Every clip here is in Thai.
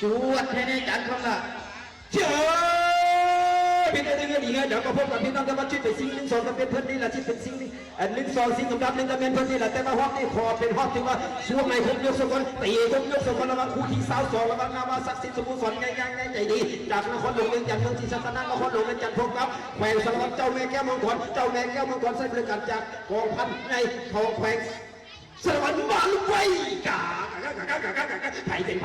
จวดแค่นี้จัดคำละเจ้าพี่น้องนี่ดีไงเดี๋ยวก็พบกับพี่น้องกันว่าชิดเป็นสิ่ง1 2กับเป็นเพื่อนนี่แหละชิดเป็นสิ่งนี้1 2สิ่งกับ1กับเป็นเพื่อนนี่แหละแต่มาฮอตนี่ขอเป็นฮอตที่ว่าช่วงไหนผมยกสกุลตีผมยกสกุลระวังคู่ที่สาวสองระวังนาวาศักดิ์สิทธิ์สมุทรสอนง่ายใจดีจากนครหลวงเวียงจันทร์เมืองศรีสะเกษนครหลวงเวียงจันทร์พบกับแขวงสารวัตรเจ้าแม่แก้วมังกรเจ้าแม่แก้วมังกรใช้บริการจากกองพันในเขาแขวงสารวัตรมาลุกไว้กาไผ่เป็น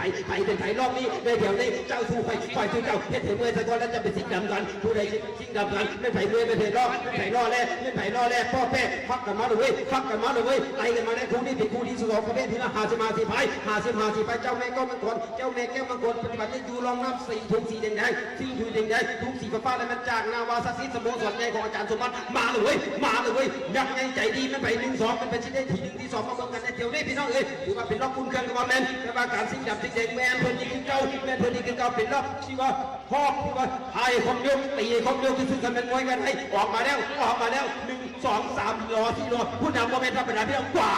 ไผ่รอบนี้ในแถวนี้เจ้าสู้ไผ่สู้เจ้าเฮ็ดถึงเมื่อสะกอนแล้วจะเป็นสิ่งดำกันผู้ใดสิ่งดำกันไม่ไผ่เมื่อไม่ไผ่รอไม่ไผ่รอแล้วไม่ไผ่รอแล้วพ่อแม่ฟักกันมาเลยฟักกันมาเลยไล่กันมาในคู่นี้เป็นคู่ที่2ประเภทที่ละ50 ไผ่50 ไผ่เจ้าแม่แก้วมังกรเจ้าแม่แก้วมังกรปฏิบัติอยู่รองน้ำ4 ถุงสีแดงสิ่งถุงแดงถุงสีฟ้าแล้วมันจากนาวาศักดิ์สิทธิ์สโมสรใหญ่ของอาจารย์สมบัติมาเลยยักษ์ใหญ่ใจดีไม่ไผ่1 2มันเป็นชิ้นได้ที่1ที่2มาเบิ่งกันในแถวนี้พี่น้องถือว่าเป็นรอบคุณเครื่องกับแมนแต่ว่าการสิ่งดำสิ่งแดงแมนเพิ่นนี่คือเก่าแมนเพิ่นนี่คือเก่าเป็นรอบที่ว่าฮอกที่ว่าไทยคมยกตีคมยกที่ซึ่งกันเป็นมวยกันให้ออกมาแล้ว1 2 3รอที่รอผู้นำว่าแมนธรรมดาพี่น้องกว่า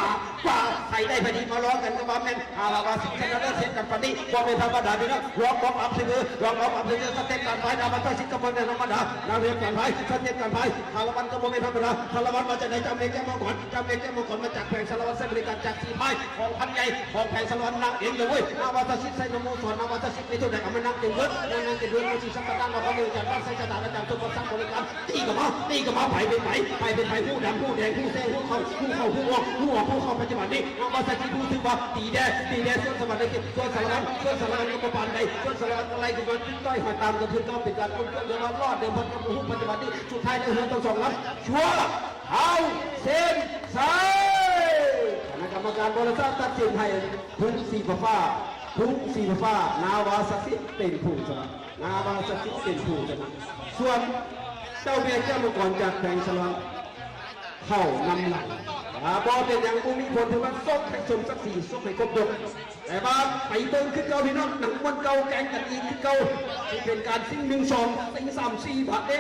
ไทยได้พอดีมาล้อกันกับว่าแมนว่าสิ่งที่เราได้เสียกันปฏิว่าแมนธรรมดาพี่น้องร้องอัพเสือสเต็ปการไฟนามันต้องสิกับคนธรรมดานาเรียนการไฟสเต็ปการไฟคารวันก็ว่าแมนธรรมดาคารวันมาจากไหนเจ้าเมฆแก้วมังกรมาจากแผงสารวัตรเส้นบริการจาก4 ไม้ของพันใหญ่ของแผงสารวัตรนั่งเองเลยนาวาตชิตไซโนโมสอนนาวาตชิตในตัวไหนเอามานั่งเองนั่งเองมีสัมปทานเราเขาเลยจากบ้านไซจตาและจากตัวคนสร้างบริการตีกับมาไผ่เป็นไผ่ผู้ดำผู้แดงผู้แซงผู้เข้าผู้ออกปัจจุบันนี้นาวาตชิตผู้ถือว่าตีแดงส่วนสวัสดิ์ส่วนสารวัตรก็ปานใดส่วนสารวัตรอะไรก็มันต้อยหอยตามกับพื้นก็เป็นการคุ้มเครื่องเดินรอดเดินบนกับผู้ปัจจุบันนี้สุดท้ายในหัวต้อง2 นัดชัวร์เอาเส้นซ้ายคณะกรรมการบริษัทตัดสินให้ทุ่งสีฟ้านาวาศักดิ์สิทธิ์เป็นผู้ชนะส่วนเจ้าเมียเจ้ามังกรจากแผงสลังเข้านำหลังบอเป็นอย่างผู้มีผลถือว่าส่งให้สมศักดิ์ศรีส่งให้ครบยกแต่ว่าไปเบิ่งขึ้นเก่าพี่น้องหนังวันเก่าแกงกันอีกขึ้นเก่าที่เป็นการซิ่ง1 2 3 4 บาทเด้